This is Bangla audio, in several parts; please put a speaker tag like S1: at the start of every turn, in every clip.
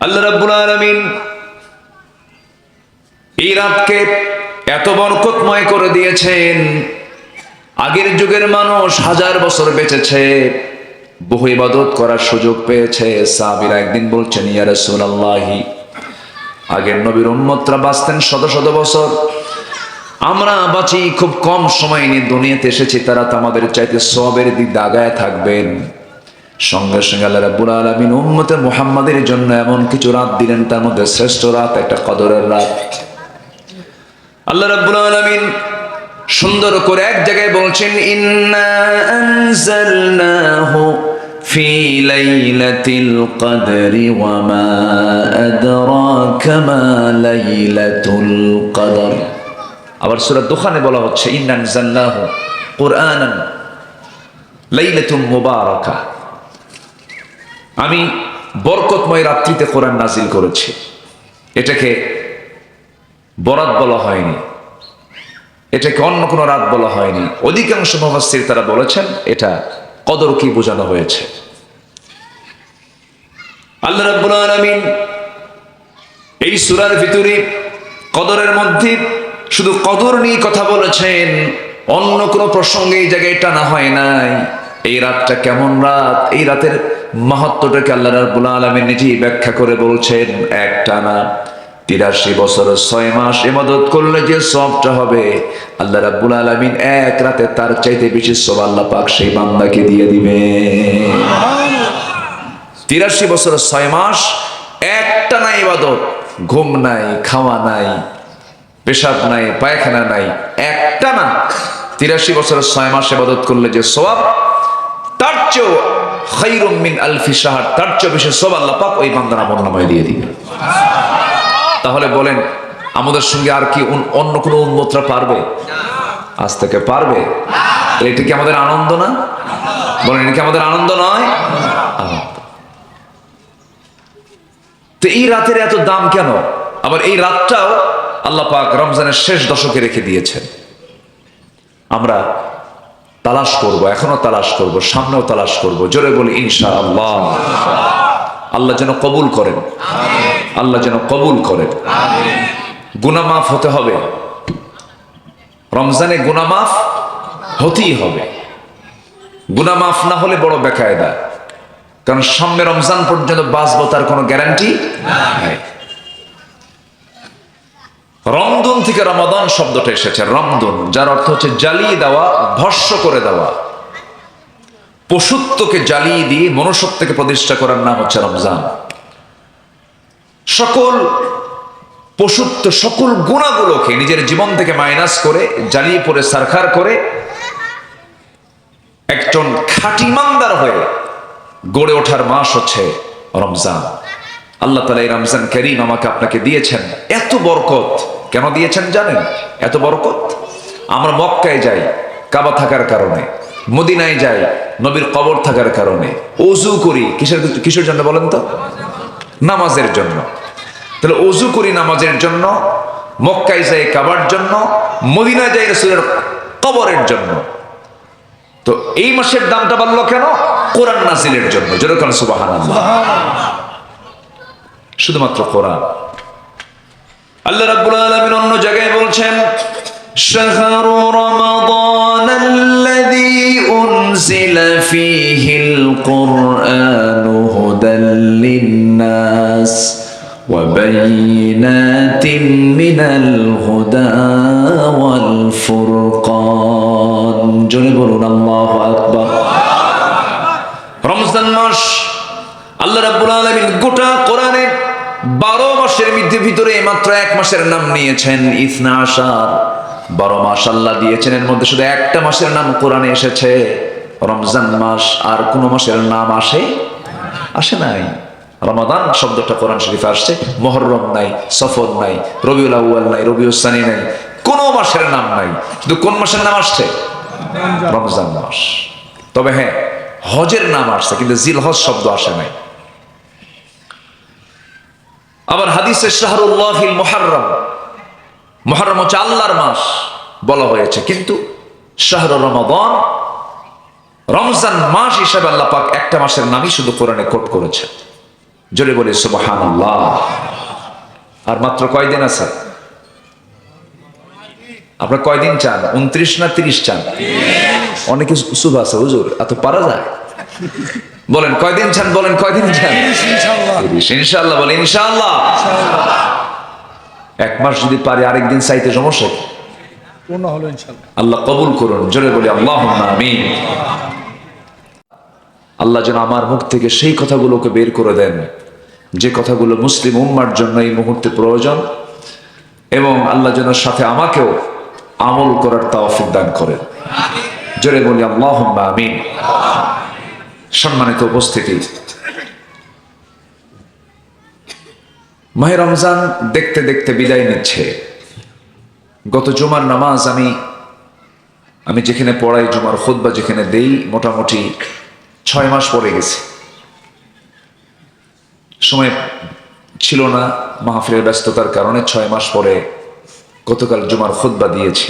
S1: আল্লাহ রাব্বুল আলামিন এই রাতকে এত বরকতময় করে দিয়েছেন। আগের যুগের মানুষ হাজার বছর বেঁচেছে, বহু ইবাদত করার সুযোগ পেয়েছে। সাহাবীরা একদিন বলছেন, ইয়া রাসূলুল্লাহ, আগের নবীর উম্মতরা বাঁচতেন শত শত বছর, আমরা বাঁচি খুব কম সময় নিয়ে দুনিয়াতে এসেছি, তারা তো আমাদের চাইতে সওয়াবের দিক দিয়ে আগায় থাকবেন। সঙ্গে সঙ্গে আল্লাহ রাব্বুল আলামিন উম্মতে মুহাম্মাদের জন্য এমন কিছু রাত দিলেন, তার মধ্যে শ্রেষ্ঠ রাত একটা কদরের রাত। আল্লাহ রাব্বুল আলামিন সুন্দর করে এক জায়গায় বলছেন, ইন্না আনজালনাহু ফি লাইলাতিল কদরি ওয়া মা আদরাকা মা লাইলাতুল কদর। আবার সূরা দুখানে বলা হচ্ছে, ইন্না আনজালনাহু কুরআনান লাইলাতুন মুবারাকা, আমি বরকতময় রাত্রিতে কোরআন নাজিল করেছি। এটাকে বরাত বলা হয়নি, এটাকে অন্য কোনো রাত বলা হয়নি। অধিকাংশ মুফাসসির তারা বলেছেন এটা কদরকে বোঝানো হয়েছে। আল্লাহ রাব্বুল আলামিন এই সূরার ভিতরে কদরের মধ্যে শুধু কদর নিয়ে কথা বলেছেন, অন্য কোনো প্রসঙ্গে এই জায়গায় টানা হয় নাই। এই রাতটা কেমন রাত, এই রাতের মাহাত্ম্যটাকে আল্লাহ রাব্বুল আলামিন নিজেই ব্যাখ্যা করে বলছেন। একটানা 83 বছর 6 মাস ইবাদত করলে যে সওয়াবটা হবে, আল্লাহ রাব্বুল আলামিন এক রাতে তার চাইতে বেশি সওয়াব আল্লাহ পাক সেই বান্দাকে দিয়ে দিবে। 83 বছর 6 মাস একটানা ইবাদত, ঘুম নাই, খাওয়া নাই, পেশাব নাই, পায়খানা নাই, একটানা 83 বছর 6 মাস ইবাদত করলে যে সওয়াব, তার চেয়েও খায়রুম মিন আলফি শাহর, তার চেয়ে বেশি সওয়াব আল্লাহ পাক ওই বান্দার আমলনামায় দিয়ে দিবে। তাহলে বলেন, আমাদের সঙ্গে আর কি অন্য কোনো উম্মতরা পারবে? আজ থেকে পারবে? এটা কি আমাদের আনন্দ না? বলেন, এটা কি আমাদের আনন্দ নয়? আনন্দ। তো এই রাতের এত দাম কেন? আবার এই রাতটাও আল্লাহ পাক রমজানের শেষ দশকে রেখে দিয়েছেন। আমরা তালাশ করব, এখনো তালাশ করব, সামনেও তালাশ করব। জোরে বলি ইনশাআল্লাহ। আল্লাহ যেন কবুল করেন, আল্লাহ যেন কবুল করেন। গুনাহ মাফ হতে হবে, রমজানে গুনাহ মাফ হতেই হবে। গুনাহ মাফ না হলে বড় বেকায়দা, কারণ সামনে রমজান পর্যন্ত বাঁচবো তার কোনো গ্যারান্টি নাই। রমদুন থেকে রমাদান শব্দটা এসেছে, রমদুন, যার অর্থ হচ্ছে জ্বালিয়ে দেওয়া, ভস্ম করে দেওয়া। পশুত্বকে জ্বালিয়ে দিয়ে মনুষ্যত্বকে প্রতিষ্ঠা করার নাম হচ্ছে রমজান। সকল পশুত্ব, সকল গুণাগুলোকে নিজের জীবন থেকে মাইনাস করে, জ্বালিয়ে পড়ে সারখার করে একজন খাঁটি ইমানদার হয়ে গড়ে ওঠার মাস হচ্ছে রমজান। আল্লাহ তাআলা এই রমজান কারীম আমাকে আপনাকে দিয়েছেন। এত বরকত কেন দিয়েছেন জানেন? এত বরকত, আমরা মক্কায় যাই কাবা থাকার কারণে, মদিনায় যাই নবীর কবর থাকার কারণে, ওযু করি কিসের জন্য বলেন তো? নামাজের জন্য। তাহলে ওযু করি নামাজের জন্য, মক্কায় যাই কাবার জন্য, মদিনায় যাই রাসূলের কবরের জন্য। তো এই মাসের দামটা বাড়লো কেন? কোরআন নাজিলের জন্য। যেরকম সুবহানাল্লাহ, শুধুমাত্র কোরআন। আল্লাহ রাব্বুল আলামিন অন্য জায়গায় বলছেন, শাহরু রমাদানাল্লাযী উনজিলা ফীহিল কুরআনু হুদাল লিন্নাস ওয়া বাইয়িনাতিন মিনাল হুদা ওয়াল ফুরকান। জোরে বলুন আল্লাহু আকবার। রমজান মাস আল্লাহ রাব্বুল আলামিন গোটা কোরআনে 12 মাসের ভিতরে মাত্র এক মাসের নাম নিয়েছেন, ইসনা আশার। 12 মাস আল্লাহ দিয়েছেন, এর মধ্যে শুধু একটা মাসের নাম কোরআনে এসেছে, রমজান মাস। আর কোন মাসের নাম আসে নাই। রমাদান শব্দটা কোরআন শরীফে আসছে, মুহররম নাই, সফর নাই, রবিউল আউয়াল নাই, রবিউল সানি নাই, কোন মাসের নাম নাই। শুধু কোন মাসের নাম আসছে? রমজান মাস। তবে হ্যাঁ, হজের নাম আসছে, কিন্তু জিলহজ শব্দ আসে নাই। আবার হাদিসে শাহরুল্লাহিল মুহাররম, মুহাররম হচ্ছে আল্লাহর মাস বলা হয়েছে, কিন্তু শাহরু রমাদান, রমজান মাস হিসাবে আল্লাহ পাক একটা মাসের নামই শুধু কোরআনে কোট করেছে। জোরে বলি সুবহানাল্লাহ। আর মাত্র কয়দিন আছে? আপনারা কয়দিন চান? 29 না 30 চান? অনেকে শুভ আছে, হুজুর এত পারা যায়? বলেন কয়দিন চান, বলেন কয়দিন চান? ইনশাআল্লাহ বলেন ইনশাআল্লাহ। এক মাস যদি পারি আরেকদিন চাইতে সমস্যা কি?
S2: পূর্ণ হলো ইনশাআল্লাহ।
S1: আল্লাহ কবুল করুন, জোরে বলি আল্লাহুম্মা আমিন। আল্লাহ যেন আমার মুখ থেকে সেই কথাগুলোকে বের করে দেন যে কথাগুলো মুসলিম উম্মার জন্য এই মুহূর্তে প্রয়োজন, এবং আল্লাহ যেন সাথে আমাকেও আমল করার তৌফিক দান করেন, জোরে বলি আল্লাহুম্মা আমিন। সম্মানিত উপস্থিতি, মাহে রমজান দেখতে দেখতে বিদায় নিচ্ছে। গত জুমার নামাজ আমি যেখানে পড়াই, জুমার খুতবা যেখানে দেই, মোটামুটি 6 মাস পরে গেছে। সময় ছিল না, মাহফিলের ব্যস্ততার কারণে 6 মাস পরে গতকাল জুমার খুতবা দিয়েছি।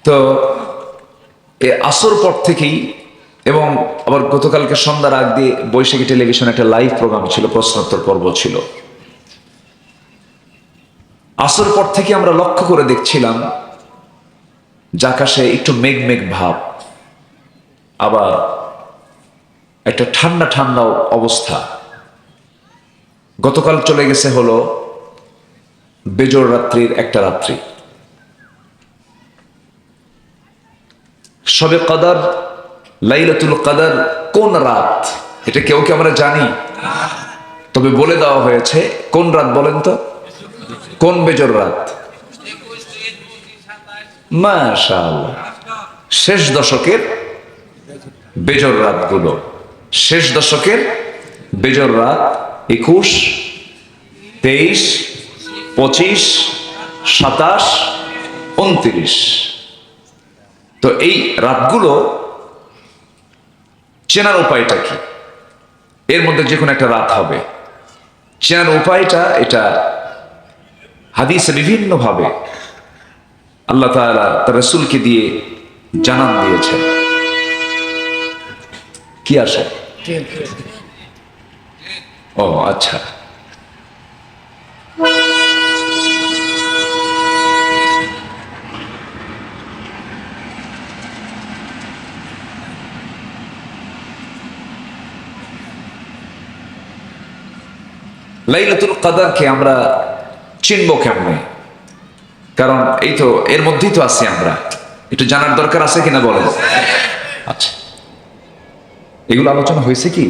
S1: তো এ আসর পর থেকেই, এবং আবার গতকালকে সন্ধ্যার আগ দিয়ে বৈশাখী টেলিভিশনে একটা লাইভ প্রোগ্রাম ছিল, প্রশ্নোত্তর পর্ব ছিল। আসর পর থেকে আমরা লক্ষ্য করে দেখছিলাম যে আকাশে একটু মেঘ মেঘ ভাব, আবার একটা ঠান্ডা ঠান্ডা অবস্থা। গতকাল চলে গেছে হলো বেজোড় রাত্রির একটা রাত্রি। শবে কদর, লাইলাতুল কদর কোন রাত এটা কেউ কি আমরা জানি? তবে বলে দেওয়া হয়েছে কোন রাত, বলেন তো কোন বেজোড় রাত? মাশাআল্লাহ, শেষ দশকের বেজোড় রাতগুলো, শেষ দশকের বেজোড় রাত 21, 23, 25, 27, 29। তো এই রাতগুলো চেনার উপায়টা কি? এর মধ্যে যে কোনো একটা রাত হবে, চেনার উপায়টা এটা হাদিসে বিভিন্নভাবে আল্লাহ তাআলা তার রাসূলকে দিয়ে জানান দিয়েছেন। কি আসে? ও আচ্ছা, লাইলাতুল কদরকে আমরা চিনব কেমনে? কারণ এই তো এর মধ্যেই তো আছি আমরা, একটু জানার দরকার আছে কিনা বলেন? আচ্ছা, এগুলো আলোচনা হয়েছে কি?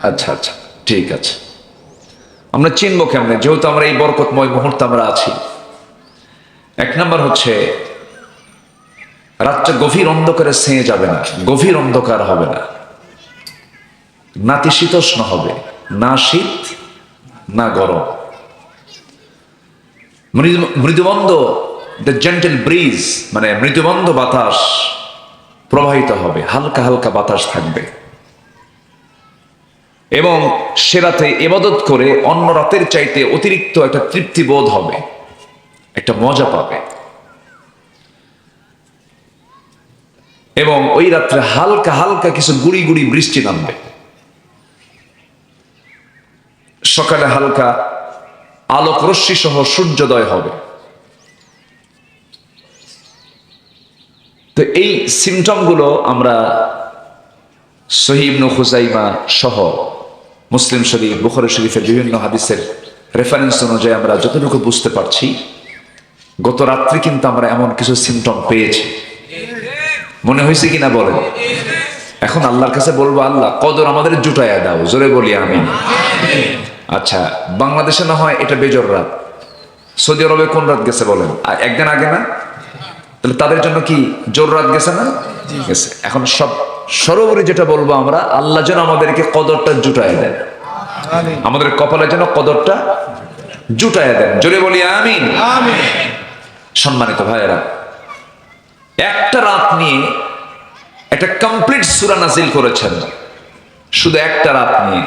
S1: আচ্ছা আচ্ছা, ঠিক আছে। আমরা চিনব কেমনে যেহেতু আমরা এই বরকতময় মুহূর্তে আমরা আছি? এক নাম্বার হচ্ছে, রাতটা গভীর অন্ধকারে ছেয়ে যাবে না, গভীর অন্ধকার হবে না, নাতিশীতোষ্ণ হবে, না শীত না গরম, মৃদুমন্দ, দ্য জেন্টেল ব্রিজ, মানে মৃদুমন্দ বাতাস প্রবাহিত হবে, হালকা হালকা বাতাস থাকবে। এবং সে রাতে ইবাদত করে অন্য রাতের চাইতে অতিরিক্ত একটা তৃপ্তি বোধ হবে, একটা মজা পাবে। এবং ওই রাত্রে হালকা হালকা কিছু গুড়ি গুড়ি বৃষ্টি নামবে, সকালে হালকা আলোক রশ্মি সহ সূর্যোদয় হবে। তো এই সিমটম গুলো আমরা সহিহ ইবনে খুজাইমা সহ মুসলিম শরীফ, বুখারী শরীফের বিভিন্ন হাদিসের রেফারেন্স অনুযায়ী আমরা যতটুকু বুঝতে পারছি, গত রাত্রি কিন্তু আমরা এমন কিছু সিমটম পেয়েছি। মনে হয়েছে কিনা বলেন? এখন আল্লাহর কাছে বলবো, আল্লাহ কদর আমাদের জুটাইয়া দাও, জোরে বলি আমিন। আচ্ছা, বাংলাদেশে না হয় এটা বেজোড় রাত, সৌদি আরবে কোন রাত গেছে বলেন? একদিন আগে না? তাহলে তাদের জন্য কি জোর রাত গেছে না? গেছে। এখন সর্বোপরি যেটা বলবো আমরা, আল্লাহ যেন আমাদেরকে কদরটা জুটায় দেন, আমাদের কপালে যেন কদরটা জুটায় দেন, জোরে বলি আমিন। সম্মানিত ভাইয়েরা, একটা রাত নিয়ে একটা কমপ্লিট সূরা নাযিল করেছেন, শুধু একটা রাত নিয়ে।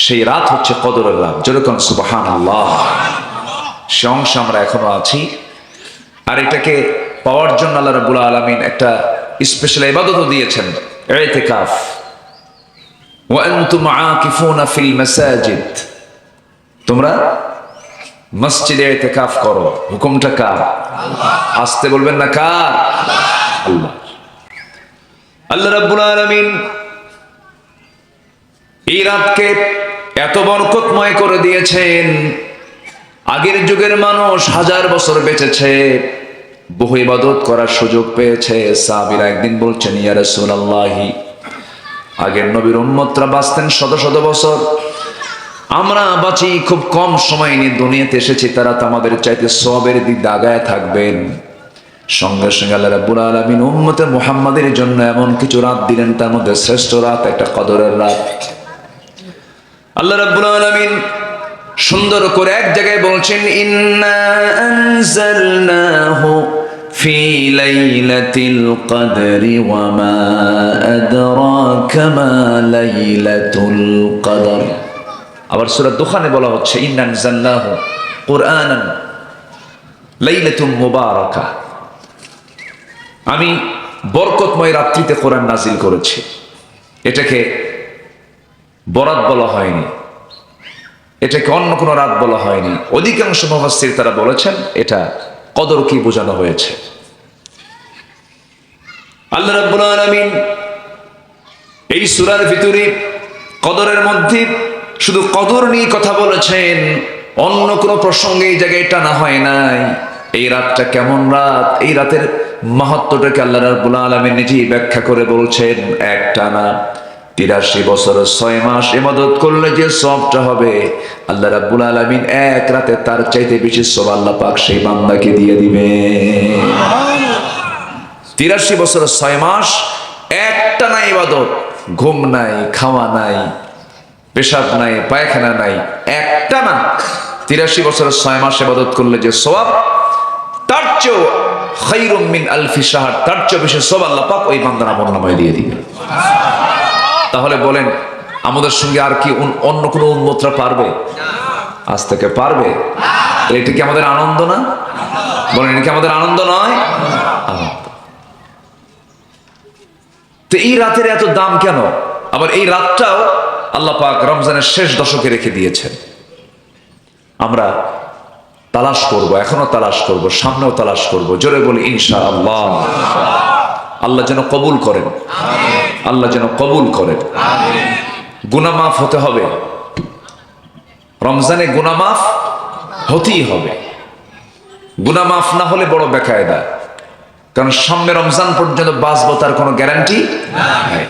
S1: সেই রাত হচ্ছে কদরের রাত, যেরকম সুবহানাল্লাহ। সে অংশে আমরা এখনো আছি। আর এটাকে পাওয়ার জন্য আল্লাহ রাব্বুল আলামিন একটা স্পেশাল ইবাদতও দিয়েছেন, ইতিকাফ। ওয়া আনতুম আকিফুনা ফিল মাসাজিদ, তোমরা মসজিদে ইতিকাফ করো। হুকুমটা কার? আসতে বলবেন না কার? আল্লাহ। আল্লাহ রাব্বুল আলামিন এই রাতকে এত বরকতময় করে দিয়েছেন। আগের যুগের মানুষ হাজার বছর বেঁচেছে, বহু ইবাদত করার সুযোগ পেয়েছে। সাহাবীরা একদিন বলছেন, ইয়া রাসূলুল্লাহ, আগের নবীর উম্মতরা বাঁচতেন শত শত বছর, আমরা বাঁচি খুব কম সময় নিয়ে দুনিয়াতে এসেছি, তারা তো আমাদের চাইতে সওয়াবের দিক দাগায় থাকবেন। সঙ্গে সঙ্গে আল্লাহ রাব্বুল আলামিন উম্মতে মুহাম্মাদের জন্য এমন কিছু রাত দিলেন, তার মধ্যে শ্রেষ্ঠ রাত একটা কদরের রাত। আল্লাহ রাব্বুল আলামিন সুন্দর করে এক জায়গায় বলছেন, ইন্না আনজালনাহু ফি লাইলাতিল কদরি ওয়া মা আদরাকা মা লাইলাতুল কদর। আবার সূরা দুখানে বলা হচ্ছে, ইন্না আনজালনাহু কুরআনান লাইলাতুম মুবারাকা, আমি বরকতময় রাত্রিতে কোরআন নাজিল করেছি। এটাকে বরাত বলা হয়নি, এটাকে অন্য কোনো রাত বলা হয়নি। অধিকাংশ মুফাসসির তারা বলেছেন এটা কদরকে বোঝানো হয়েছে। আল্লাহ রাব্বুল আলামিন এই সূরার ভিতরে কদরের মধ্যে শুধু কদর নিয়ে কথা বলেছেন, অন্য কোনো প্রসঙ্গে এই জায়গায় টানা হয় নাই। এই রাতটা কেমন রাত, এই রাতের মাহাত্ম্যটাকে আল্লাহ রাব্বুল আলামিন নিজেই ব্যাখ্যা করে বলছেন, একটানা 83 বছর 6 মাস ইবাদত করলে যে সওয়াবটা হবে, আল্লাহ রাব্বুল আলামিন এক রাতে তার চাইতে বেশি সওয়াব আল্লাহ পাক সেই বান্দাকে দিয়ে দিবে। 83 বছর 6 মাস একটানা ইবাদত, ঘুম নাই, খাওয়া নাই, পেশাব নাই, পায়খানা নাই, একটানা 83 বছর 6 মাস ইবাদত করলে যে সওয়াব, তার চেয়েও খায়রুম মিন আলফি শাহর, তার চেয়ে বেশি সওয়াব আল্লাহ পাক ওই বান্দার আমলনামায় দিয়ে দিবে। তাহলে বলেন, আমাদের সঙ্গে আর কি অন্য কোনো উম্মতরা পারবে? আজ থেকে পারবে? এটা কি আমাদের আনন্দ না? বলেন, এটা কি আমাদের আনন্দ নয়? আনন্দ। তো এই রাতের এত দাম কেন? আবার এই রাতটাও আল্লাহ পাক রমজানের শেষ দশকে রেখে দিয়েছেন। আমরা তালাশ করব, এখনো তালাশ করব, সামনেও তালাশ করব। জোরে বলি ইনশাআল্লাহ। আল্লাহ যেন কবুল করেন, আল্লাহ যেন কবুল করেন। গুনাহ মাফ হতে হবে, রমজানে গুনাহ মাফ হতেই হবে। গুনাহ মাফ না হলে বড় বেকায়দা, কারণ সামনে রমজান পর্যন্ত বাঁচবো তার কোনো গ্যারান্টি নাই।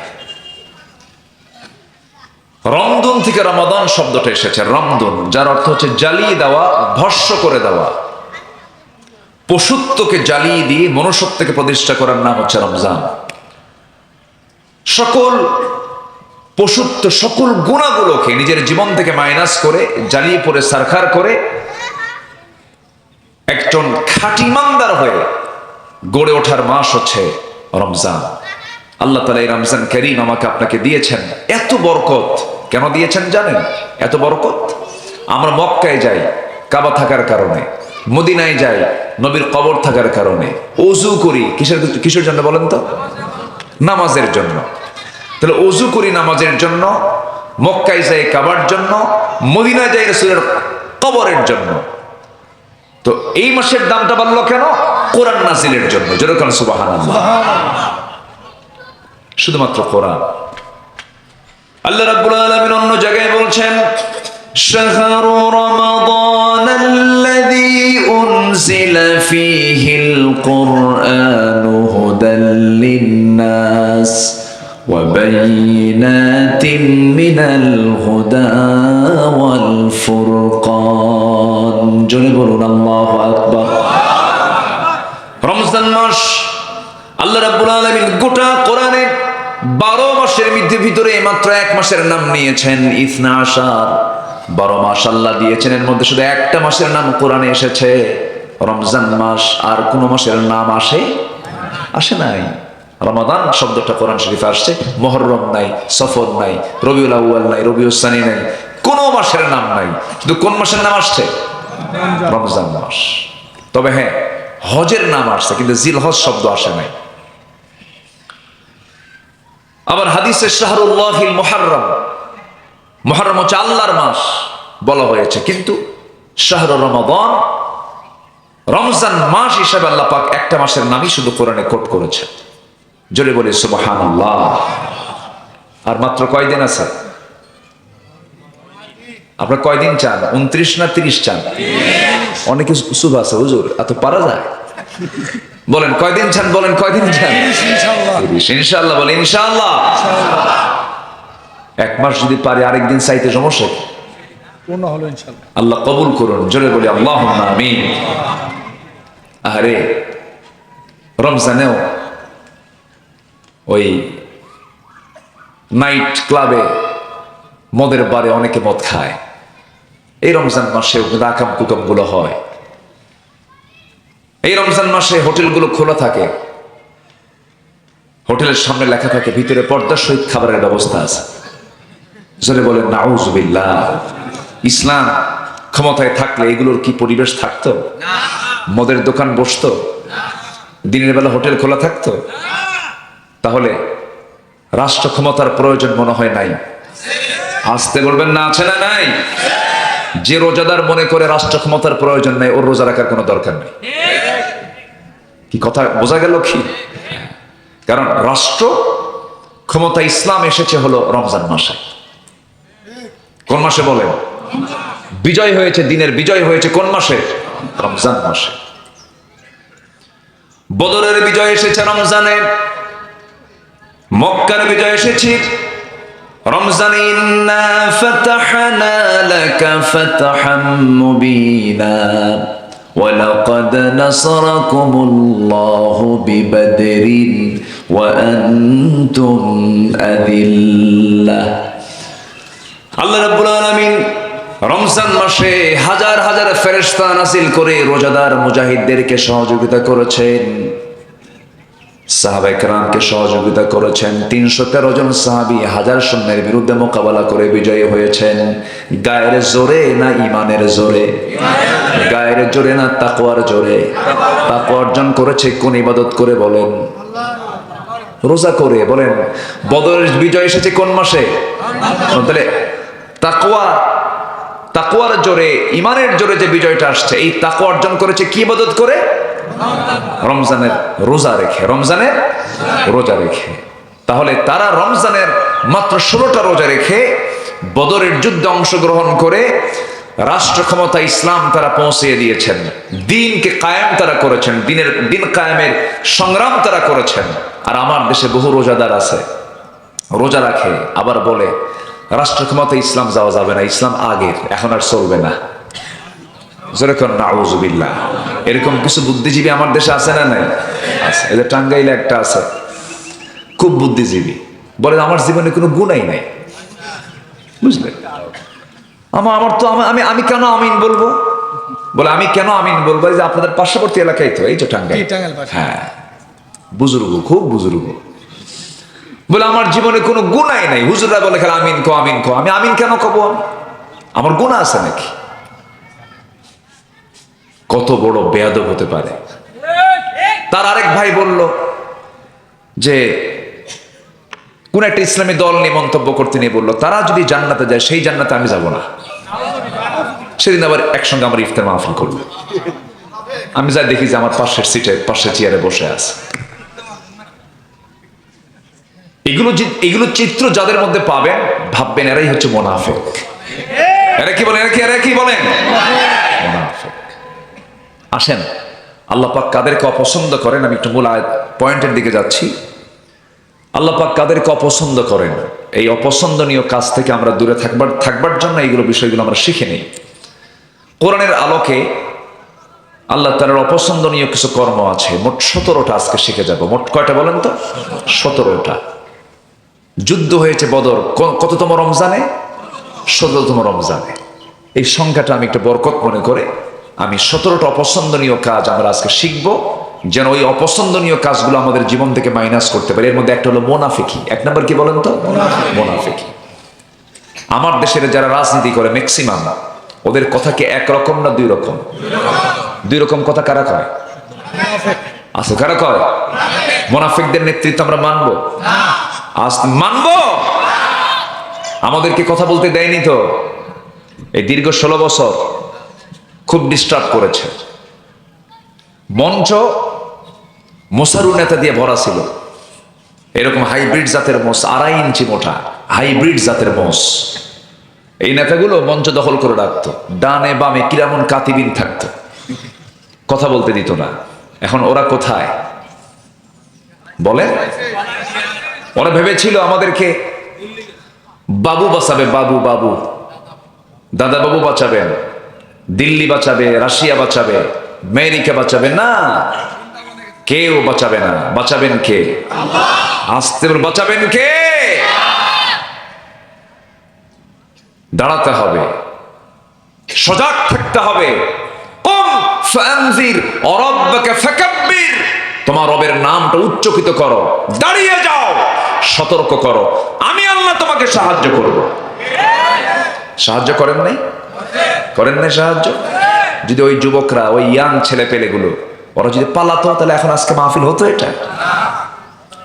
S1: রমদুন থেকে রমাদান শব্দটা এসেছে, রমদুন, যার অর্থ হচ্ছে জ্বালিয়ে দেওয়া, ভস্ম করে দেওয়া। পশুত্বকে জ্বালিয়ে দিয়ে মনুষ্যত্বকে প্রতিষ্ঠা করার নাম হচ্ছে রমজান। সকল পশুত্ব, সকল গুণাগুলোকে নিজের জীবন থেকে মাইনাস করে, জ্বালিয়ে পড়ে সারখার করে একজন খাঁটি ইমানদার হয়ে গড়ে ওঠার মাস হচ্ছে রমজান। আল্লাহ তাআলা এই রমজান কারীম আমাকে আপনাকে দিয়েছেন। এত বরকত কেন দিয়েছেন জানেন? এত বরকত, আমরা মক্কায় যাই কাবা থাকার কারণে, মদিনায় যাই নবীর কবর থাকার কারণে, ওযু করি কিসের জন্য বলেন তো? নামাজের জন্য। তাহলে ওযু করি নামাজের জন্য, মক্কায় যাই কাবার জন্য, মদিনায় যাই রাসূলের কবরের জন্য। তো এই মাসের দামটা বাড়লো কেন? কোরআন নাজিলের জন্য। যেরকম সুবহানাল্লাহ, শুধুমাত্র কোরআন। আল্লাহ রাব্বুল আলামিন অন্য জায়গায় বলছেন, শাহরু রমাদানাল্লাযী উনজিলা ফীহিল কুরআনু হুদাল লিন-নাস ওয়া বাইয়িনাতিন মিনাল হুদা ওয়াল ফুরকান। জোরে বলুন আল্লাহু আকবার। রমজান মাস আল্লাহ রাব্বুল আলামিন গোটা কোরআনে 12 মাসের ভিতরে মাত্র এক মাসের নাম নিয়েছেন, 12। 12 মাস আল্লাহ দিয়েছেন, এর মধ্যে শুধু একটা মাসের নাম কোরআনে এসেছে, রমজান মাস। আর কোন মাসের নাম আসে নাই। রমাদান শব্দটা কোরআন শরীফে আসছে, মুহররম নাই, সফর নাই, রবিউল আউয়াল নাই, রবিউস সানি নাই, কোন মাসের নাম নাই। শুধু কোন মাসের নাম আসছে? রমজান মাস। তবে হ্যাঁ, হজের নাম আসছে, কিন্তু জিলহজ শব্দ আসে নাই। আবার হাদিসে শাহরুল্লাহিল মুহাররম, মুহররম হচ্ছে আল্লাহর মাস বলা হয়েছে, কিন্তু শাহরুর রমাদান, রমজান মাস হিসাবে আল্লাহ পাক একটা মাসের নামই শুধু কোরআনে কোট করেছে। জোরে বলি সুবহানাল্লাহ। আর মাত্র কয়দিন আছে? আপনার কয়দিন চান? 29 না 30 চান? অনেকে শুভ আছে, হুজুর এত পারা যায়? বলেন কয়দিন চান, বলেন কয়দিন চান?
S2: ইনশাআল্লাহ।
S1: 30। ইনশাআল্লাহ বলেন ইনশাআল্লাহ। এক মাস যদি পারি আরেকদিন চাইতে সমস্যা কি?
S2: পূর্ণ হলো ইনশাআল্লাহ।
S1: আল্লাহ কবুল করুন। জোরে বলি আল্লাহুম্মা আমিন। আরে রমজানেও ওই নাইট ক্লাবে, মদের বারে অনেকে মদ খায়। এই রমজান মাসে রাকাম কুকাম গুলো হয়। এই রমজান মাসে হোটেলগুলো খোলা থাকে, হোটেলের সামনে লেখা থাকে ভিতরে পর্দার সহিত খাবারের ব্যবস্থা আছে। জোরে বলেন নাউজুবিল্লাহ। ইসলাম ক্ষমতায় থাকলে এগুলোর কি পরিবেশ থাকতো? মদের দোকান বসতো? দিনের বেলা হোটেল খোলা থাকতো? তাহলে রাষ্ট্র ক্ষমতার প্রয়োজন মনে হয় নাই? আসতে বলবেন না, আছে না নাই? যে রোজাদার মনে করে রাষ্ট্র ক্ষমতার প্রয়োজন নাই, ওর রোজা রাখার কোনো দরকার নেই। কি কথা বোঝা গেল কি? কারণ রাষ্ট্র ক্ষমতা ইসলাম এসেছে হলো রমজান মাসে। কোন মাসে বলেন? বিজয় হয়েছে, দিনের বিজয় হয়েছে কোন মাসে? রমজান মাসে। বদরের বিজয় এসেছে রমজানে, মক্কার বিজয় এসেছে রমজানে। ইন্না ফাতাহনা লাকা ফাতহাম মুবিনা ওয়ালাকাদ নাসারাকুমুল্লাহু বিবদরিন ওয়া আনতুম আযিল্লাহ। আল্লাহ রাব্বুল আলামিন রমজান মাসে হাজার হাজার ফেরেশতা নাযিল করে রোজাদার মুজাহিদদেরকে সহযোগিতা করেছেন, সাহাবায়ে কেরামকে সহযোগিতা করেছেন। 313 জন সাহাবী হাজার সৈন্যের বিরুদ্ধে মোকাবেলা করে বিজয়ী হয়েছেন। গায়ের জোরে না ইমানের জোরে? গায়ের জোরে না তাকওয়ার জোরে? তাকওয়া অর্জন করেছে কোন ইবাদত করে বলেন? রোজা করে। বলেন বদরের বিজয় এসেছে কোন মাসে? তাহলে তাকওয়ার জোরে, ইমানের জোরে যে বিজয়টা আসছে, এই তাকওয়া অর্জন করেছে কি ইবাদত করে? রমজানের রোজা রেখে। রমজানের রোজা রেখে। তাহলে তারা রমজানের মাত্র 16টা রোজা রেখে বদরের যুদ্ধে অংশগ্রহণ করে রাষ্ট্র ক্ষমতা ইসলাম তারা পৌঁছিয়ে দিয়েছেন। দিনকে কায়েম তারা করেছেন, দিন কায়েমের সংগ্রাম তারা করেছেন। আর আমার দেশে বহু রোজাদার আছে, রোজা রাখে, আবার বলে রাষ্ট্র ক্ষমতা ইসলাম যাওয়া যাবে না, ইসলাম আগের, এখন আর চলবে না। যেরকম নাউজুবিল্লাহ। এরকম কিছু বুদ্ধিজীবী আমার দেশে আছে না নাই? আছে। এদের টাঙ্গাইলে একটা আছে, খুব বুদ্ধিজীবী, বলে আমার জীবনে কোনো গুণাই নাই। বুঝলেন? আমার তো আমি কেন আমিন বলবো? বলে আমি কেন আমিন বলবো? যে আপনাদের পার্শ্ববর্তী এলাকায় তো, এই যে টাঙ্গাইল। হ্যাঁ, বুজুর্গ, খুব বুজুর্গ। বলে আমার জীবনে কোনো গুণাই নাই। হুজুররা বলে খেলে আমিন কো, আমিন কো। আমি আমিন কেন কব? আমার গুণা আছে নাকি? কত বড় বেয়াদব হতে পারে। তার আরেক ভাই বলল যে কোন একটা ইসলামী দল নিয়ে মন্তব্য করতে নিয়ে বলল তারা যদি জান্নাতে যায় সেই জান্নাতে আমি যাব না। সেদিন আবার একসঙ্গে আমার ইফতার মাহফিল করলো। আমি যাই দেখি যে আমার পাশের সিটে, পাশের চেয়ারে বসে আছে। এগুলো চিত্র যাদের মধ্যে পাবেন ভাববেন এরাই হচ্ছে মুনাফিক। এরা কি বলেন? এরা কি বলেন? মুনাফিক। আসেন, আল্লাহ পাক কাদেরকে অপছন্দ করেন, আমি একটু মূল পয়েন্টের দিকে যাচ্ছি। আল্লাহ পাক কাদেরকে অপছন্দ করেন, এই অপছন্দনীয় কাজ থেকে আমরা দূরে থাকবার জন্য এইগুলো বিষয়গুলো আমরা শিখে নিই। কোরআনের আলোকে আল্লাহ তাআলার অপছন্দনীয় কিছু কর্ম আছে, মোট 17টা আজকে শিখে যাব। মোট কয়টা বলেন তো? 17টা। যুদ্ধ হয়েছে বদর কততম রমজানে? 17তম রমজানে। এই সংখ্যাটা আমি একটু বরকত মনে করে আমি 17টা অপছন্দনীয় কাজ আমরা আজকে শিখব, যেন ওই অপছন্দনীয় কাজগুলো আমাদের জীবন থেকে মাইনাস করতে পারি। এর মধ্যে একটা হলো মুনাফিকি। 1 নম্বর কি বলেন তো? মুনাফিকি। আমার দেশের যারা রাজনীতি করে ম্যাক্সিমাম, ওদের কথা কি একরকম না দুই রকম? দুই রকম কথা কারা কয়? আছে কারা কয়? মুনাফিকদের নেতৃত্ব আমরা মানবো? আজ মানবো? আমাদেরকে কথা বলতে দেয়নি তো। এই দীর্ঘ 16 বছর খুব ডিস্টার্ব করেছে। মঞ্চ মশারু নেতা দিয়ে ভরা ছিল, এরকম হাইব্রিড জাতের মোষ, 2.5 ইঞ্চি মোটা হাইব্রিড জাতের মোষ। এই নেতাগুলো মঞ্চ দখল করে রাখতো, ডানে বামে কিরামন কাতিবিন থাকতো, কথা বলতে দিত না। এখন ওরা কোথায় বলে? ওরা ভেবেছিল আমাদেরকে বাবু বাঁচাবে, বাবু বাবু দাদা বাবু বাঁচাবেন, দিল্লি বাঁচাবে, রাশিয়া বাঁচাবে, আমেরিকা বাঁচাবে। না, কেউ বাঁচাবে না। বাঁচাবেন কে? আসতে বল, বাঁচাবেন কে? দাঁড়াতে হবে, সজাগ থাকতে হবে। কুম ফানজির ওয়ারাব্বাকা ফাকাব্বির, তোমার রবের নামটা উচ্চকিত করো, দাঁড়িয়ে যাও, সতর্ক করো, আমি আল্লাহ তোমাকে সাহায্য করব। সাহায্য করেন নাই? করেন নাই সাহায্য? যদি ওই যুবকরা, ওই ইয়াং ছেলে পেলেগুলো ওরা যদি পালাতো, তাহলে এখন আজকে মাহফিল হতো? এটা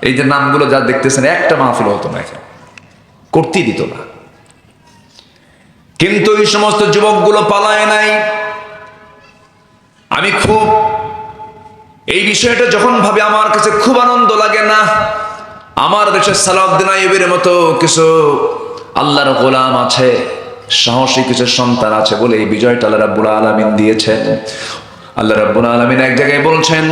S1: এই যে নামগুলো যা দেখতেছেন, একটা মাহফিল হতো না, এখন করতেই দিত না। কিন্তু এই সমস্ত যুবকগুলো পালায় নাই। আমি খুব এই বিষয়টা যখন ভাবে আমার কাছে খুব আনন্দ লাগে। না, আমার দেশের সালাউদ্দিন আইয়ুবের মতো কিছু আল্লাহর গোলাম আছে, সাহসী কিছু সন্তান আছে বলে এই বিজয়টা আল্লাহ রাব্বুল আলামিন দিয়েছেন। আল্লাহ রাব্বুল আলামিন এক জায়গায় বলছেন,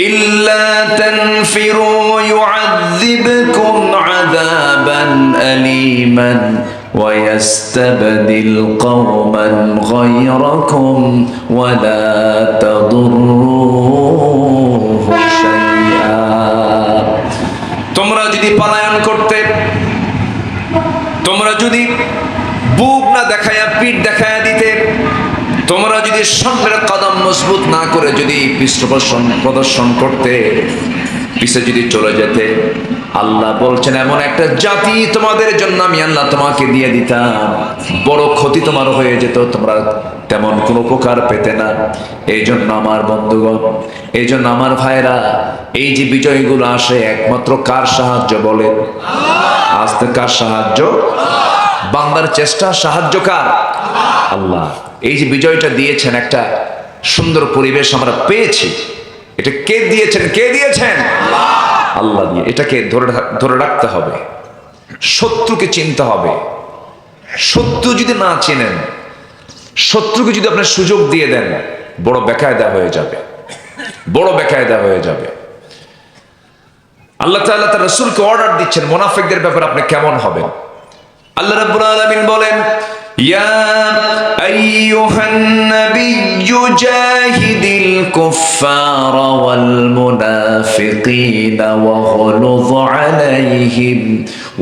S1: ইল্লা তানফিরু ইউআযযিবকুম আযাবান আলীমান ওয়া ইস্তাবদিল কওমান গায়রাকুম ওয়া লা তাদুররুহু শাইআ। তোমরা যদি পলায়ন করতে, তোমরা যদি বুক না দেখায়া পিঠ দেখায়া দিতে, তোমরা যদি সামনের কদম মজবুত না করে যদি পৃষ্ঠপোষণ প্রদর্শন করতে, পিছে যদি চলে যেতে, আল্লাহ বলছেন এমন একটা জাতি তোমাদের জন্য আমি আল্লাহ তোমাকে দিয়ে দিতাম, বড় ক্ষতি তোমার হয়ে যেত, তোমরা তেমন কোনো উপকার পেতে না। এই জন্য আমার বন্ধুগণ, এই জন্য আমার ভাইরা, এই যে বিজয়গুলো আসে একমাত্র কার সাহায্য বলেন? আজ তো কার সাহায্য? বান্দার চেষ্টা, সাহায্য কার? আল্লাহ। এই যে বিজয়টা দিয়েছেন, একটা সুন্দর পরিবেশ আমরা পেয়েছি, এটা কে দিয়েছেন? কে দিয়েছেন? আল্লাহ দিয়ে। এটাকে ধরে রাখতে হবে, শত্রুকে চিনতে হবে। শত্রু যদি না চেনেন, শত্রুকে যদি আপনার সুযোগ দিয়ে দেন, বড় বেকায়দা হয়ে যাবে, বড় বেকায়দা হয়ে যাবে। আল্লাহ তাআলা তার রাসূলকে অর্ডার দিচ্ছেন মুনাফিকদের ব্যাপারে আপনি কেমন হবেন। আল্লাহ রাব্বুল আলামিন বলেন, ইয়া আইয়ুহান নাবিয়্যু জাহিদিল কুফফারা ওয়াল মুনাফিকিনা ওয়াগলুয আলাইহিম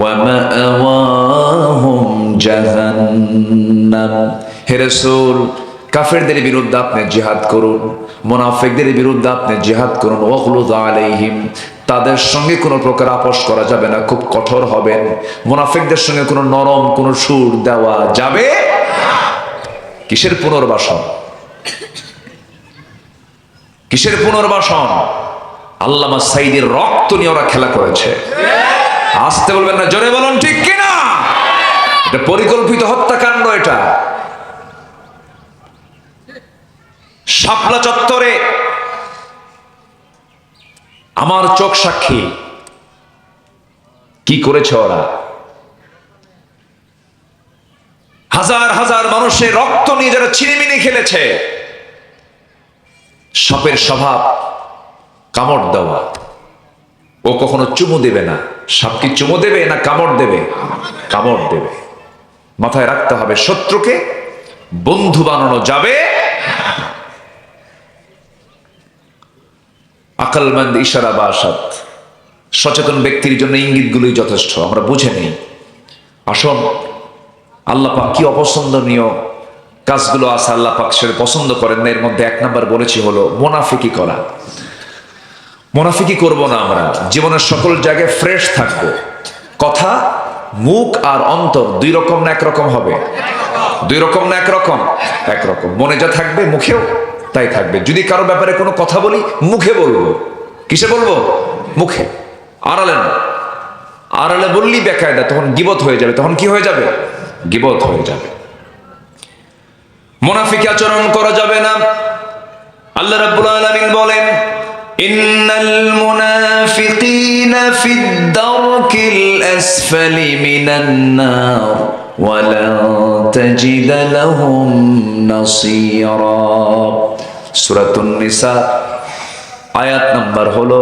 S1: ওয়া মাআওয়াহুম জাহান্নাম। হে রাসূল, কাফেরদের বিরুদ্ধে আপনি জিহাদ করুন, মুনাফিকদের বিরুদ্ধে আপনি জিহাদ করুন। ওয়াগলুয আলাইহিম, তাদের সঙ্গে কোনো প্রকার আপোষ করা যাবে না, খুব কঠোর হবেন। মুনাফিকদের সঙ্গে কোনো নরম কোনো সুর দেওয়া যাবে। কিসের পুনর্বাসন? কিসের পুনর্বাসন? আল্লামা সাঈদীর রক্ত নিয়ে ওরা খেলা করেছে। আসতে বলবেন না, জোরে বলুন ঠিক কিনা? এটা পরিকল্পিত হত্যাকাণ্ড। এটা শাপলা চত্বরে আমার চোখ সাক্ষী কি করেছে ওরা। হাজার হাজার মানুষের রক্ত নিয়ে যারা ছিনিমিনি খেলেছে। সাপের স্বভাব কামড় দেওয়া, ও কখনো চুমু দেবে না। সাপ কি চুমু দেবে না কামড় দেবে? কামড় দেবে। মাথায় রাখতে হবে, শত্রুকে বন্ধু বানানো যাবে। আকলমন্দ ইশারা বাসাত, সচেতন ব্যক্তির জন্য ইঙ্গিতগুলোই যথেষ্ট। আমরা বুঝে নেই। আসুন, আল্লাহ পাক কি অপছন্দনীয় কাজগুলো আছে আল্লাহ পাক সেটা পছন্দ করেন না। এর মধ্যে 1 নাম্বার বলেছি হলো মুনাফিকি করা। মুনাফিকি করব না। আমরা জীবনের সকল জায়গায় ফ্রেশ থাকবো। কথা, মুখ আর অন্তর 2 রকম না 1 রকম হবে? 2 রকম না 1 রকম? 1 রকম। মনে যা থাকবে মুখেও তাই থাকবে। যদি কারো ব্যাপারে কোনো কথা বলি, মুখে বলবো। কিসে বলবো? মুখে, আড়ালে না। আড়ালে বললি বেকায়দা, তখন গিবত হয়ে যাবে। তখন কি হয়ে যাবে? গিবত হয়ে যাবে। মুনাফিকি আচরণ করা যাবে না। আল্লাহ রাব্বুল আলামিন বলেন, ইন্নাল মুনাফিকিনা ফিদ দারকিল আসফালি মিনান নার ওয়া লা তাজিদ লাহুম নাসীরা। সূরাতুন নিসা আয়াত নাম্বার হলো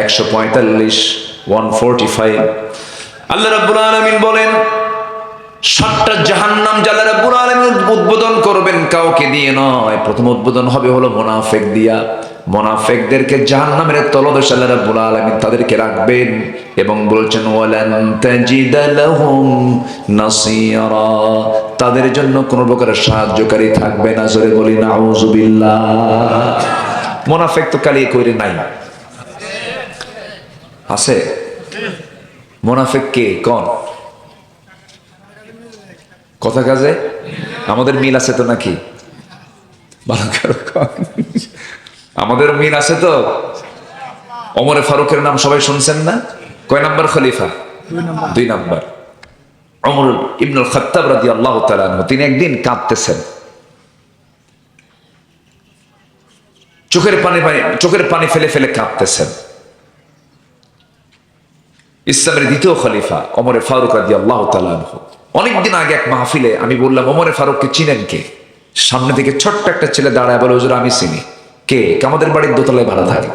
S1: 145, 145। আল্লাহ রাব্বুল আলামিন বলেন, 7টা জাহান্নাম আল্লাহ রাব্বুল আলামিন উদ্বোধন করবেন কাউকে দিয়ে নয়। প্রথম উদ্বোধন হবে হলো মুনাফিক দিয়া। মুনাফিকদেরকে জাহান্নামের তলদেশে আল্লাহ রাব্বুল আলামিন তাদেরকে রাখবেন এবং বলছেন ওয়ালান তাজিদা লাহুম নাসীরা, তাদের জন্য কোনো প্রকার সাহায্যকারী থাকবে না। জোরে বলি নাউযুবিল্লাহ। মুনাফিক তো কালিয়ে কইরে নাই, আছে? মুনাফিক কে? কোন কথা কাজে আমাদের মিল আছে তো নাকি? ভালো করে আমাদের মিল আছে তো। ওমরে ফারুকের নাম সবাই শুনছেন না? কয় নাম্বার খলিফা? 2 নাম্বার। ওমর ইবনুল খাত্তাব রাদিয়াল্লাহু তাআলা আনহু, তিনি একদিন কাঁদতেছেন, চোখের পানি ফেলে ফেলে কাঁদতেছেন। ইসলামের দ্বিতীয় খলিফা ওমরে ফারুক রাদিয়াল্লাহু তাআলা আনহু। অনেকদিন আগে এক মাহফিলে আমি বললাম, ওমরে ফারুককে চিনেন কে? সামনে থেকে ছোট্ট একটা ছেলে দাঁড়ায় বলে, হুজুর আমি চিনি। কে? আমাদের বাড়ির দোতলায় ভাড়া থাকে।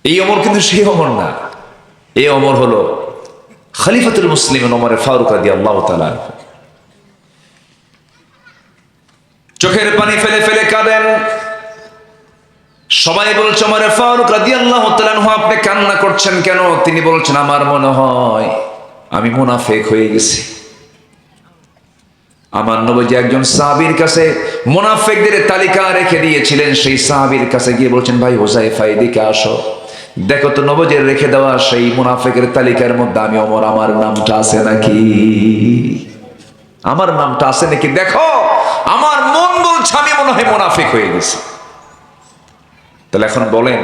S1: এই ওমর কিন্তু সেই ওমর না। এই ওমর হলো খলিফাতুল মুসলিমিন ওমরে ফারুক রাদিয়াল্লাহু তাআলা আনহু। চোখের পানি ফেলে ফেলে কাঁদেন। সবাই বলছে, ওমরে ফারুক রাদিয়াল্লাহু তাআলা আনহু আপনি কান্না করছেন কেন? তিনি বলছেন, আমার মনে হয় আমি মুনাফিক হয়ে গেছি। আমার নবীজি একজন সাহাবীর কাছে মুনাফিকদের তালিকা রেখে দিয়েছিলেন। সেই সাহাবীর কাছে গিয়ে বলছেন, ভাই হুযায়ফা এদিকে আসো, দেখো তো নবীজির রেখে দেওয়া সেই মুনাফিকের তালিকার মধ্যে আমি ওমর, আমার নামটা আছে নাকি? আমার নামটা আছে নাকি দেখো। আমার মন বলছে আমি মনে হয় মুনাফিক হয়ে গেছি। তাহলে এখন বলেন,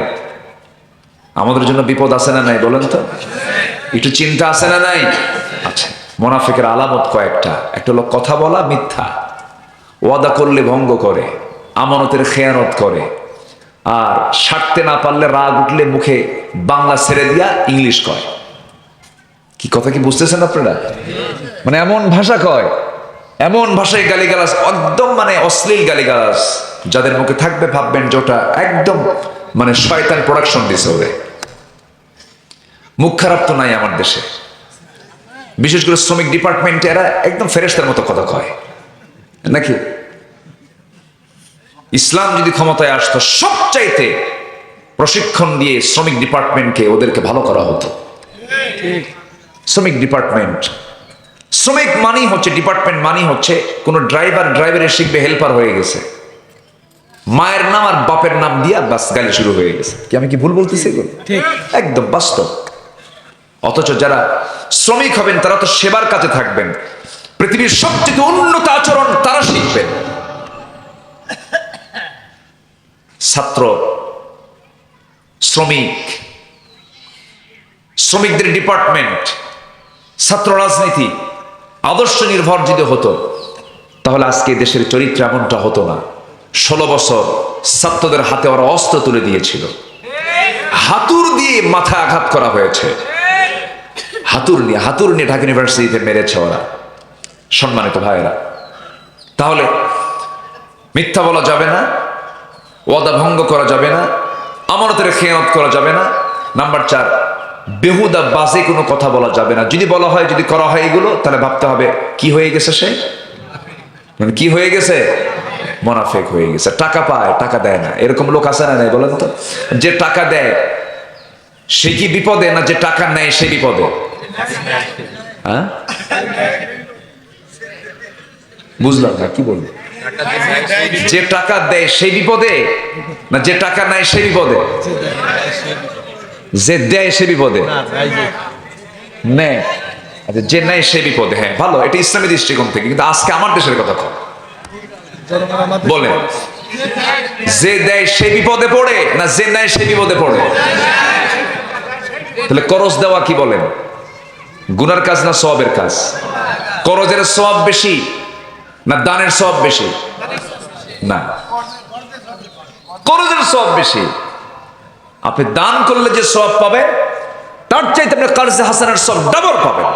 S1: আমাদের জন্য বিপদ আছে না নাই? বলেন তো, একটু চিন্তা আছে না নাই? আচ্ছা, মুনাফিকের আলামত কয়েকটা। একটা হলো কথা বলা মিথ্যা, ওয়াদা করলে ভঙ্গ করে, আমানতের খেয়ানত করে, আর সারতে না পারলে রাগ উঠলে মুখে বাংলা ছেড়ে দিয়া ইংলিশ কয়। কি কথা কি বুঝতেছেন আপনারা? মানে এমন ভাষা কয়, এমন ভাষায় গালিগালাজ, একদম মানে অশ্লীল গালিগালাজ যাদের মুখে থাকবে ভাববেন যে ওটা একদম মানে শয়তান প্রোডাকশন দিছে ওরে। মুখ খারাপ তো নাই আমার দেশে, বিশেষ করে শ্রমিক ডিপার্টমেন্টে এরা একদম ফেরেশতার মতো কথা কয় নাকি? ইসলাম যদি ক্ষমতায় আসতো, সবচাইতে প্রশিক্ষণ দিয়ে শ্রমিক ডিপার্টমেন্টকে ওদেরকে ভালো করা হতো। শ্রমিক ডিপার্টমেন্ট, শ্রমিক মানেই হচ্ছে, ডিপার্টমেন্ট মানেই হচ্ছে কোন ড্রাইভারের শিখবে হেল্পার হয়ে গেছে, মায়ের নাম আর বাপের নাম দিয়া বাস গালি শুরু হয়ে গেছে। কি আমি কি ভুল বলতেছি? একদম বাস্তব। অথচ যারা শ্রমিক হবেন তারা তো সেবার কাজে থাকবেন, পৃথিবীর সবচেয়ে উন্নত আচরণ তারা শিখবেন। ছাত্র, শ্রমিকদের ডিপার্টমেন্ট, ছাত্র রাজনীতি আদর্শ নির্ভর যদি হতো, তাহলে আজকে দেশের চরিত্র এমনটা হতো না। 16 বছর ছাত্রদের হাতে ওরা অস্ত্র তুলে দিয়েছিল, হাতুর দিয়ে মাথা আঘাত করা হয়েছে, হাতুর নিয়ে ঢাকা ইউনিভার্সিটিতে মেরেছে ওরা। সম্মানিত ভাইয়েরা, তাহলে মিথ্যা বলা যাবে না, ওয়াদা ভঙ্গ করা যাবে না, আমানতের খেয়ানত করা যাবে না। নাম্বার 4, বেহুদা বাজে কোনো কথা বলা যাবে না। যদি বলা হয়, যদি করা হয় এগুলো, তাহলে ভাবতে হবে কি হয়ে গেছে সে, মানে কি হয়ে গেছে? মুনাফিক হয়ে গেছে। টাকা পায়, টাকা দেয় না, এরকম লোক আছে না নাই বলেন তো? যে টাকা দেয় সে কি বিপদে, না যে টাকা নেয় সে বিপদে? হ্যাঁ, বুঝলাম না কি বলবো। যে টাকা দেয় সেই বিপদে, না যে টাকা নেয় সেই বিপদে? যে দেয় সে বিপদে, নেয় আচ্ছা, যে নেয় সে বিপদে। হ্যাঁ ভালো, এটা ইসলামী দৃষ্টিকোণ থেকে। কিন্তু আজকে আমার দেশের কথা বলেন, যে দেয় সে বিপদে পড়ে, না যে নেয় সে বিপদে পড়ে? তাহলে করজ দেওয়া কি বলেন? গুনার কাজ না সওয়াবের কাজ? করজের সওয়াব বেশি না দানের সওয়াব বেশি? না, করজের সওয়াব বেশি। আপনি দান করলে যে সওয়াব পাবেন তার চাইতে আপনি কারজে হাসানের সওয়াব ডাবল পাবেন।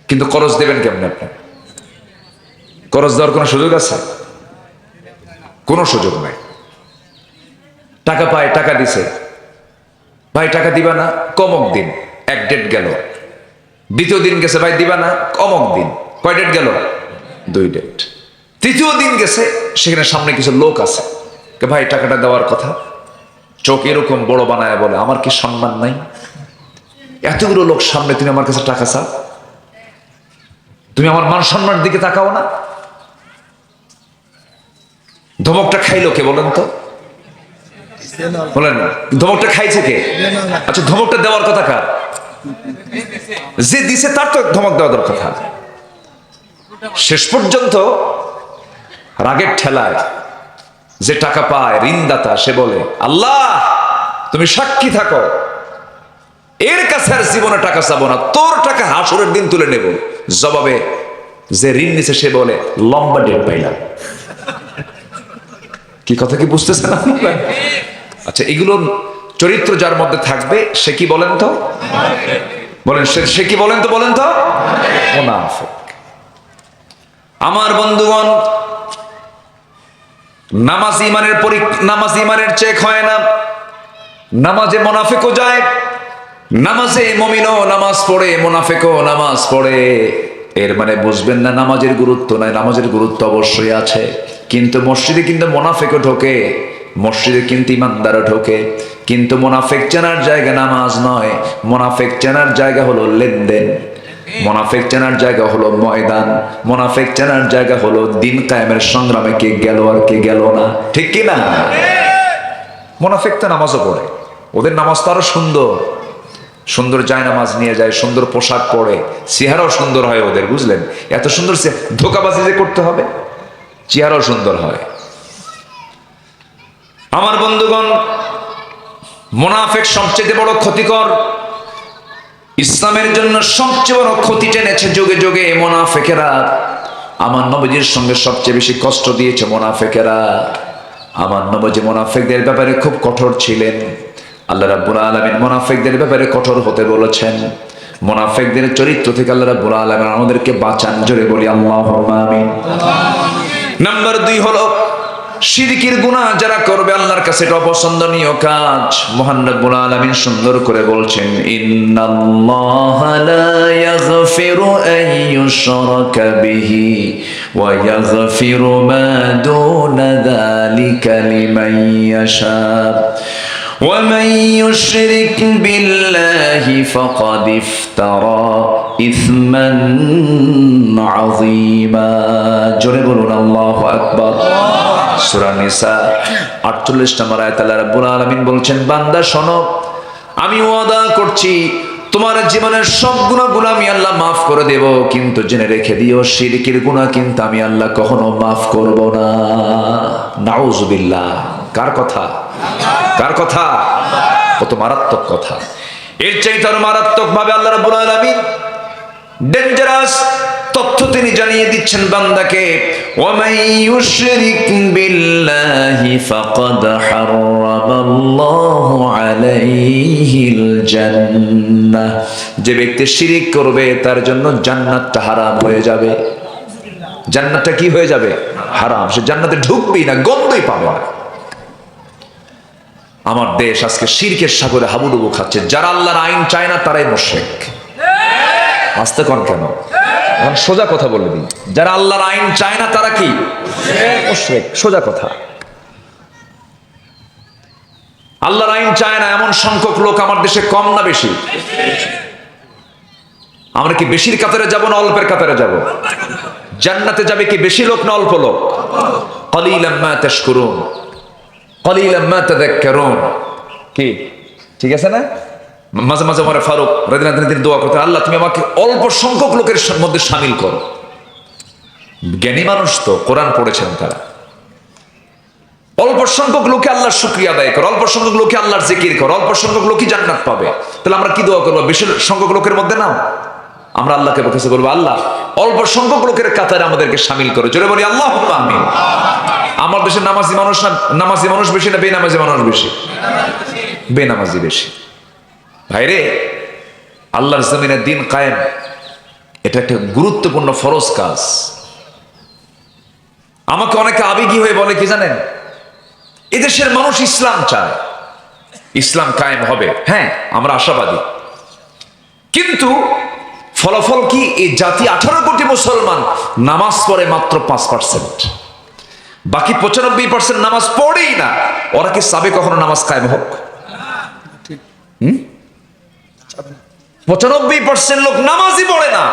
S1: কিন্তু করজ দেবেন কেমনে? আপনি করজ দেওয়ার কোনো সুযোগ আছে? কোনো সুযোগ নাই। টাকা পায়, টাকা দিছে, ভাই টাকা দিবা না, কমক দিন, এক ডেট গেল। দ্বিতীয় দিন গেছে, ভাই দিবা না, কমক দিন, কয় ডেট গেল? 2 ডেট। তৃতীয় দিন গেছে, সেখানে সামনে কিছু লোক আছে, ভাই টাকাটা দেওয়ার কথা। চোখ এরকম বড় বানায় বলে, আমার কি সম্মান নাই? এতগুলো লোক সামনে তুমি আমার কাছে টাকা চাও? তুমি আমার মান সম্মানের দিকে তাকাও না? ধমকটা খাইলো কে বলেন তো? বলেন, ধমকটা খাইছে কে? আচ্ছা, ধমকটা দেওয়ার কথা কার? যে দিছে তার তো ধমক দেওয়া দরকার কথা। শেষ পর্যন্ত রাগের ঠেলায় যে টাকা পায়, ঋণদাতা, সে বলে, আল্লাহ তুমি সাক্ষী থাকো, এর কাছে আর জীবনে টাকা চাবো না, তোর টাকা হাসরের দিন তুলে নেব। জবাবে যে ঋণ নিছে সে বলে, লম্বা ডেট পাইলাম। কি কথা কি বুঝতেছেন আপনারা? আচ্ছা, এগুলো চরিত্র যার মধ্যে থাকবে সে কি বলেন তো? বলেন, সে কি বলেন তো? বলেন তো, মুনাফিক। আমার বন্ধুগণ, নামাজ ইমানের চেক হয় না। নামাজে মুনাফিকও যায়, নামাজে মুমিনও নামাজ পড়ে, মুনাফিকও নামাজ পড়ে। এর মানে বুঝবেন না নামাজের গুরুত্ব নাই। নামাজের গুরুত্ব অবশ্যই আছে, কিন্তু মসজিদে কিন্তু মুনাফিকও ঢোকে, মসজিদে কিন্তু ইমানদারও ঢোকে। কিন্তু মুনাফিক চেনার জায়গা নামাজ নয়, মুনাফিক চেনার জায়গা হলো লেনদেন, মুনাফিক চেনার জায়গা হলো ময়দান, মুনাফিক চেনার জায়গা হলো দিন কায়েমের সংগ্রামে কে গেল আর কে গেল না। ঠিক কি না? মুনাফিক তো নামাজও পড়ে, ওদের নামাজ তো আরো সুন্দর, সুন্দর যায় নামাজ নিয়ে যায়, সুন্দর পোশাক পরে, চেহারাও সুন্দর হয় ওদের, বুঝলেন? এত সুন্দর ধোকাবাজি যে করতে হবে, চেহারাও সুন্দর হয়। আমার বন্ধুগণ, মুনাফিক সবচেয়ে বড় ক্ষতিকর। ইসলামের জন্য সবচেয়ে বড় ক্ষতি টেনেছে যুগে যুগে মুনাফিকেরা। আমার নবীজির সঙ্গে সবচেয়ে বেশি কষ্ট দিয়েছে মুনাফিকেরা। আমার নবীজি মুনাফিকদের ব্যাপারে খুব কঠোর ছিলেন। আল্লাহ রাব্বুল আলামিন মুনাফিকদের ব্যাপারে কঠোর হতে বলেছেন। মুনাফিকদের চরিত্র থেকে আল্লাহ রাব্বুল আলামিন আমাদেরকে বাঁচান। জোরে বলি আল্লাহুম্মা আমিন। নাম্বার 2 হলো শিরকের গুনাহ যারা করবে আল্লাহর কাছে এটা অপছন্দনীয় কাজ। মহান রব্বুল আলামিন সুন্দর করে বলছেন, ইন্নাল্লাহা লা ইয়াগফিরু আন ইউশরাকা বিহি ওয়া ইয়াগফিরু মা দুনা যালিকা লিমান ইয়াশা ওয়া মান ইউশরিক বিল্লাহি ফাকাদ ইফতারা ইসমান আযীমা। জোরে বলুন আল্লাহু আকবার। সূরা নিসা 48 নম্বর আয়াতে আল্লাহ রাব্বুল আলামিন বলছেন, বান্দা শোনো, আমি ওয়াদা করছি তোমার জীবনের সব গুনাহগুলো আমি আল্লাহ মাফ করে দেব, কিন্তু জেনে রেখে দিও শিরকের গুনাহ কিন্তু আমি আল্লাহ কখনো মাফ করব না। নাউজুবিল্লাহ। কার কথা? কার কথা? কত মারাত্মক কথা! এর চাইতে আরো মারাত্মক ভাবে আল্লাহ রাব্বুল আলামিন ডেঞ্জারাস তথ্য তিনি জানিয়ে দিচ্ছেন বান্দাকে, ওয়ামান ইউশরিক বিল্লাহি ফাকাদ হারামাল্লাহু আলাইহিল জান্নাহ। যে ব্যক্তি শিরিক করবে তার জন্য জান্নাতটা হারাম হয়ে যাবে। জান্নাতটা কি হয়ে যাবে? হারাম। সে জান্নাতে ঢুকবেই না, গন্ধই পাবে না। আমার দেশ আজকে শিরকের সাগরে হাবুডুবু খাচ্ছে। যারা আল্লাহর আইন চায় না তারাই মুশরিক। আস্তে কন কেন? এখন সোজা কথা বলে দিই, যারা আল্লাহর আইন চায় না তারা কি? মুশরিক। সোজা কথা। আল্লাহর আইন চায় না এমন সংখ্যক লোক আমার দেশে কম না বেশি? আমরা কি বেশির কাতারে যাব না অল্পের কাতারে যাব? জান্নাতে যাবে কি বেশি লোক না অল্প লোক? কলিলাম মা তাশকুরুন কলিলাম মা তাযাক্কারুন। কি ঠিক আছে না? মাঝে মাঝে আমার ফারুক রাদিয়াল্লাহু আনহু দোয়া করতেন, আল্লাহ তুমি আমাকে অল্প সংখ্যক লোকের মধ্যে শামিল করো। জ্ঞানী মানুষ তো, কোরআন পড়েছেন তারা। অল্প সংখ্যক লোকে আল্লাহর শুকরিয়া আদায় করে, অল্প সংখ্যক লোকে আল্লাহর জিকির করে, অল্প সংখ্যক লোকই জান্নাত পাবে। তাহলে আমরা কি দোয়া করবো? বেশি সংখ্যক লোকের মধ্যে নাও। আমরা আল্লাহকে কাছে বলবো, আল্লাহ অল্প সংখ্যক লোকের কাতারে আমাদেরকে শামিল করে। জোরে বলি আল্লাহুম্মা আমিন। আমার দেশে নামাজি মানুষ না, নামাজি মানুষ বেশি না বেনামাজি মানুষ বেশি? বেনামাজি বেশি। ভাইরে, আল্লাহর জমিনে দিন কায়েম, এটা একটা গুরুত্বপূর্ণ ফরজ কাজ। আমাকে অনেকে আবেগী হয়ে বলে কি জানেন, এদেশের মানুষ ইসলাম চায়, ইসলাম কায়েম হবে। হ্যাঁ, আমরা আশাবাদী, কিন্তু ফলাফল কি? এই জাতি 18 কোটি মুসলমান নামাজ পড়ে মাত্র 5%, বাকি 95% নামাজ পড়েই না। ওরা কি চাবে কখনো নামাজ কায়েম হোক? 95% লোক নামাজই পড়ে না,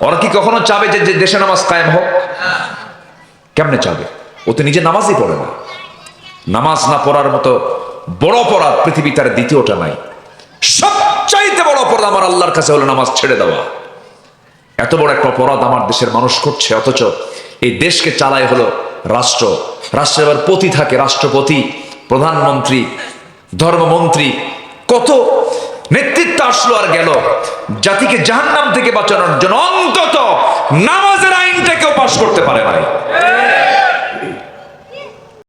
S1: ওরা কি কখনো চাবে যে দেশে নামাজ কায়েম হোক? কেমনে চাবে? ও তো নিজে নামাজই পড়ে না। নামাজ না পড়ার মতো বড় অপরাধ পৃথিবীতে আর দ্বিতীয়টা নাই। সবচাইতে বড় অপরাধ আমার আল্লাহর কাছে হলো নামাজ ছেড়ে দেওয়া। এত বড় একটা অপরাধ আমার দেশের মানুষ করছে, অথচ এই দেশকে চালায় হলো রাষ্ট্র। রাষ্ট্রের আবার পতি থাকে, রাষ্ট্রপতি, প্রধানমন্ত্রী, ধর্মমন্ত্রী, কত নেতৃত্ব আসলো আর গেল। জাতিকে জাহান্নাম থেকে বাঁচানোর জন্য অন্তত নামাজের আইনটাকেও পাশ করতে পারে নাই।